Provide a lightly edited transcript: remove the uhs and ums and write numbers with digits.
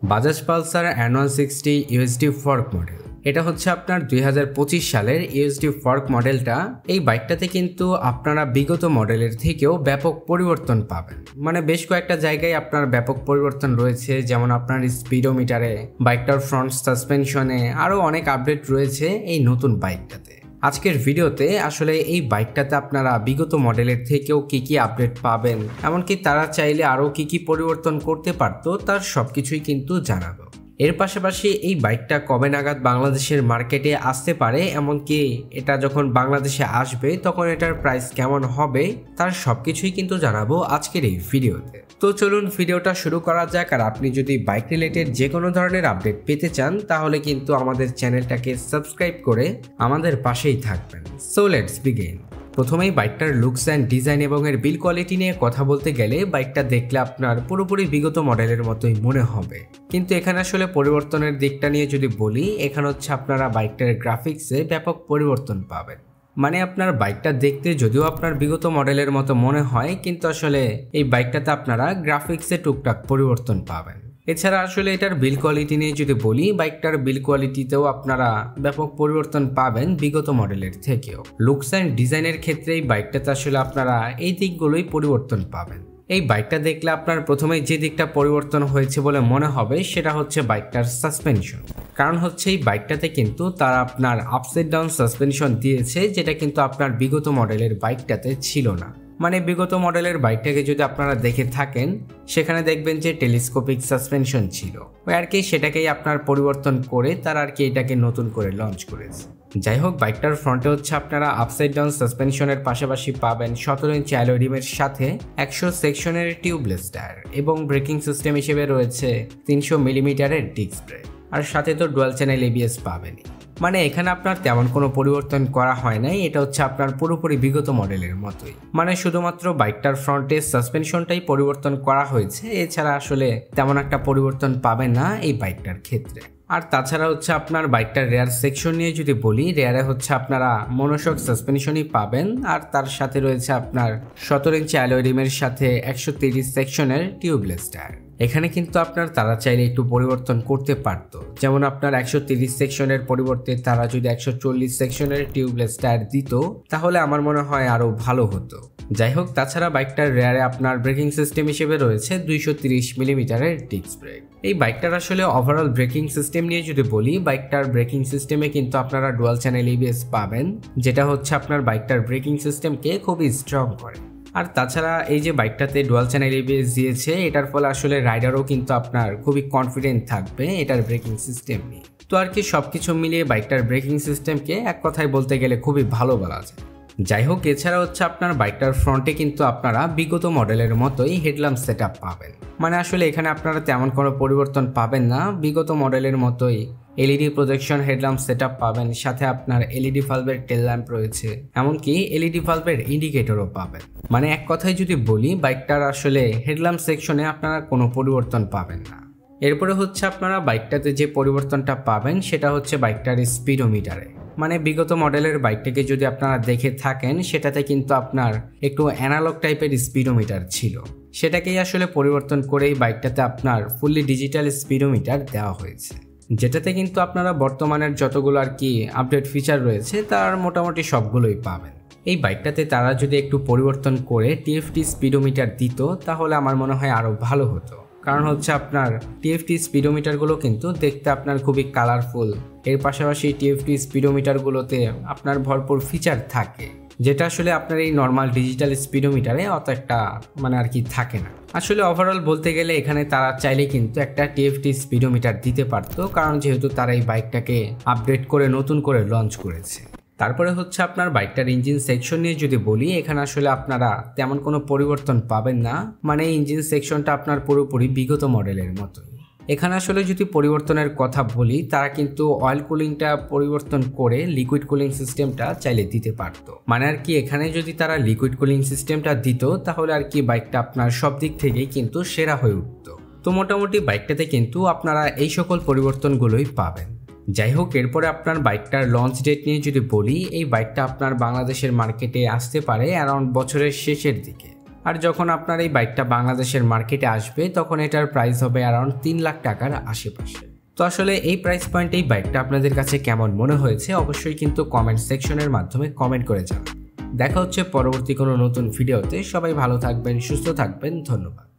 Bajaj Pulsar N160 USD fork model. এটা হচ্ছে আপনার 2025 সালের ইউএসডি ফর্ক মডেলটা। এই বাইকটাতে কিন্তু আপনারা বিগত মডেলের থেকেও ব্যাপক পরিবর্তন পাবেন। মানে বেশ কয়েকটা জায়গায় আপনার ব্যাপক পরিবর্তন রয়েছে, যেমন আপনার স্পিডোমিটারে, বাইকটার ফ্রন্ট সাসপেনশনে, আরও অনেক আপডেট রয়েছে এই নতুন বাইকটাতে। আজকের ভিডিওতে আসলে এই বাইকটাতে আপনারা বিগত মডেলের থেকেও কি আপডেট পাবেন, এমনকি তারা চাইলে আরও কি পরিবর্তন করতে পারতো, তার সবকিছুই কিন্তু জানাবো। এর পাশাপাশি এই বাইকটা কবে নাগাদ বাংলাদেশের মার্কেটে আসতে পারে, এমনকি এটা যখন বাংলাদেশে আসবে তখন এটার প্রাইস কেমন হবে, তার সবকিছুই কিন্তু জানাবো আজকের এই ভিডিওতে। তো চলুন ভিডিওটা শুরু করা যাক। আর আপনি যদি বাইক রিলেটেড যে কোনো ধরনের আপডেট পেতে চান তাহলে কিন্তু আমাদের চ্যানেলটাকে সাবস্ক্রাইব করে আমাদের পাশেই থাকবেন। So let's begin. প্রথমেই বাইকটার লুকস অ্যান্ড ডিজাইন এবং এর বিল কোয়ালিটি নিয়ে কথা বলতে গেলে বাইকটা দেখলে আপনার পুরোপুরি বিগত মডেলের মতোই মনে হবে, কিন্তু এখানে আসলে পরিবর্তনের দিকটা নিয়ে যদি বলি, এখানে হচ্ছে আপনারা বাইকটার গ্রাফিক্সে ব্যাপক পরিবর্তন পাবেন। মানে আপনার বাইকটা দেখতে যদিও আপনার বিগত মডেলের মতো মনে হয়, কিন্তু আসলে এই বাইকটাতে আপনারা গ্রাফিক্সে টুকটাক পরিবর্তন পাবেন। এছাড়া আসলে এটার বিল কোয়ালিটি নিয়ে যদি বলি, বাইকটার বিল কোয়ালিটিতেও আপনারা ব্যাপক পরিবর্তন পাবেন বিগত মডেলের থেকেও। লুকস অ্যান্ড ডিজাইনের ক্ষেত্রে এই বাইকটাতে আসলে আপনারা এই দিকগুলোই পরিবর্তন পাবেন। এই বাইকটা দেখলে আপনার প্রথমে যে দিকটা পরিবর্তন হয়েছে বলে মনে হবে সেটা হচ্ছে বাইকটার সাসপেনশন। কারণ হচ্ছে এই বাইকটাতে কিন্তু তারা আপনার আপসাইড ডাউন সাসপেনশন দিয়েছে, যেটা কিন্তু আপনার বিগত মডেলের বাইকটাতে ছিল না। মানে বিগত মডেলের বাইকটাকে যদি আপনারা দেখে থাকেন, সেখানে দেখবেন যে টেলিস্কোপিক সাসপেনশন ছিল, আর কি সেটাকেই আপনার পরিবর্তন করে তারা আর কি এটাকে নতুন করে লঞ্চ করেছে। যাই হোক, বাইকটার ফ্রন্টে হচ্ছে আপনারা আপসাইড ডাউন সাসপেনশনের পাশাপাশি পাবেন 17 ইঞ্চি অ্যালয় রিমের সাথে 100 সেকশনের টিউবলেস টায়ার, এবং ব্রেকিং সিস্টেম হিসেবে রয়েছে 300 মিলিমিটারের ডিস্ক ব্রেক, আর সাথে তো ডুয়াল চ্যানেল এবিএস পাবেনই। মানে এখানে আপনার তেমন কোনো পরিবর্তন করা হয় নাই, এটা হচ্ছে আপনার পুরোপুরি বিগত মডেলের মতোই। মানে শুধুমাত্র বাইকটার ফ্রন্টে সাসপেনশনটাই পরিবর্তন করা হয়েছে, এছাড়া আসলে তেমন একটা পরিবর্তন পাবেন না এই বাইকটার ক্ষেত্রে। আর তাছাড়া হচ্ছে আপনার বাইকটার রেয়ার সেকশন নিয়ে যদি বলি, রেয়ারে হচ্ছে আপনারা মনোশক সাসপেনশনই পাবেন, আর তার সাথে রয়েছে আপনার 17 ইঞ্চি অ্যালয় রিমের সাথে 130 সেকশনের টিউবলেস টায়ার। এখানে কিন্তু আপনার তারা চাইলে একটু পরিবর্তন করতে পারতো, যেমন আপনার 130 সেকশনের পরিবর্তে তারা যদি 140 সেকশনের টিউবলেস টায়ার দিত, তাহলে আমার মনে হয় আরও ভালো হতো। যাই হোক, তাছাড়া বাইকটার রেয়ারে আপনার ব্রেকিং সিস্টেম হিসেবে রয়েছে 230 মিলিমিটারের ডিস্ক ব্রেক। এই বাইকটার আসলে ওভারঅল ব্রেকিং সিস্টেম নিয়ে যদি বলি, বাইকটার ব্রেকিং সিস্টেমে কিন্তু আপনারা ডুয়াল চ্যানেল এবিএস পাবেন, যেটা হচ্ছে আপনার বাইকটার ব্রেকিং সিস্টেমকে খুবই স্ট্রং করে। আর তাছাড়া এই যে বাইকটাতে ডুয়াল চ্যানেল এবিএস দিয়েছে, এটার ফলে আসলে রাইডারও কিন্তু আপনার খুবই কনফিডেন্ট থাকবে এটার ব্রেকিং সিস্টেম নিয়ে। তো আর কি সবকিছু মিলিয়ে বাইকটার ব্রেকিং সিস্টেমকে এক কথায় বলতে গেলে খুবই ভালো বলা যায়। যাই হোক, এছাড়া হচ্ছে আপনার বাইকটার ফ্রন্টে কিন্তু আপনারা বিগত মডেলের মতোই হেডল্যাম্প সেটআপ পাবেন। মানে আসলে এখানে আপনারা তেমন কোনো পরিবর্তন পাবেন না, বিগত মডেলের মতোই এলইডি প্রজেকশন হেডল্যাম্প সেটআপ পাবেন, সাথে আপনার এলইডি ভালভের টেল ল্যাম্প রয়েছে, এমনকি এলইডি ভালভের ইন্ডিকেটরও পাবেন। মানে এক কথায় যদি বলি, বাইকটার আসলে হেডল্যাম্প সেকশনে আপনারা কোনো পরিবর্তন পাবেন না। এরপরে হচ্ছে আপনারা বাইকটাতে যে পরিবর্তনটা পাবেন সেটা হচ্ছে বাইকটার স্পিডোমিটারে। মানে বিগত মডেলের বাইকটাকে যদি আপনারা দেখে থাকেন, সেটাতে কিন্তু আপনার একটু অ্যানালগ টাইপের স্পিডোমিটার ছিল, সেটাকেই আসলে পরিবর্তন করেই বাইকটাতে আপনার ফুললি ডিজিটাল স্পিডোমিটার দেওয়া হয়েছে, যেটাতে কিন্তু আপনারা বর্তমানের যতগুলো আর কি আপডেট ফিচার রয়েছে তার মোটামুটি সবগুলোই পাবেন। এই বাইকটাতে তারা যদি একটু পরিবর্তন করে টিএফটি স্পিডোমিটার দিত, তাহলে আমার মনে হয় আরও ভালো হতো। কারণ হচ্ছে আপনার টিএফটি স্পিডোমিটারগুলো কিন্তু দেখতে আপনার খুবই কালারফুল, এর পাশাপাশি টিএফটি স্পিডোমিটারগুলোতে আপনার ভরপুর ফিচার থাকে, যেটা আসলে আপনার এই নর্মাল ডিজিটাল স্পিডোমিটারে অত একটা মানে আর কি থাকে না। আসলে ওভারঅল বলতে গেলে এখানে তারা চাইলে কিন্তু একটা টিএফটি স্পিডোমিটার দিতে পারতো, কারণ যেহেতু তারা এই বাইকটাকে আপডেট করে নতুন করে লঞ্চ করেছে। তারপরে হচ্ছে আপনার বাইকটার ইঞ্জিন সেকশন নিয়ে যদি বলি, এখানে আসলে আপনারা তেমন কোনো পরিবর্তন পাবেন না। মানে ইঞ্জিন সেকশনটা আপনার পুরোপুরি বিগত মডেলের মতোই। এখানে আসলে যদি পরিবর্তনের কথা বলি, তারা কিন্তু অয়েল কুলিংটা পরিবর্তন করে লিকুইড কুলিং সিস্টেমটা চাইলে দিতে পারতো। মানে আর কি এখানে যদি তারা লিকুইড কুলিং সিস্টেমটা দিত, তাহলে আর কি বাইকটা আপনার সব দিক থেকেই কিন্তু সেরা হয়ে উঠত। তো মোটামুটি বাইকটাতে কিন্তু আপনারা এই সকল পরিবর্তনগুলোই পাবেন। যাই হোক, এরপরে আপনার বাইকটার লঞ্চ ডেট নিয়ে যদি বলি, এই বাইকটা আপনার বাংলাদেশের মার্কেটে আসতে পারে অ্যারাউন্ড বছরের শেষের দিকে। আর যখন আপনার এই বাইকটা বাংলাদেশের মার্কেটে আসবে তখন এটার প্রাইস হবে অ্যারাউন্ড 3 লাখ টাকার আশেপাশে। তো আসলে এই প্রাইস পয়েন্টে এই বাইকটা আপনাদের কাছে কেমন মনে হয়েছে অবশ্যই কিন্তু কমেন্ট সেকশনের মাধ্যমে কমেন্ট করে জানান। দেখা হচ্ছে পরবর্তী কোনো নতুন ভিডিওতে। সবাই ভালো থাকবেন, সুস্থ থাকবেন, ধন্যবাদ।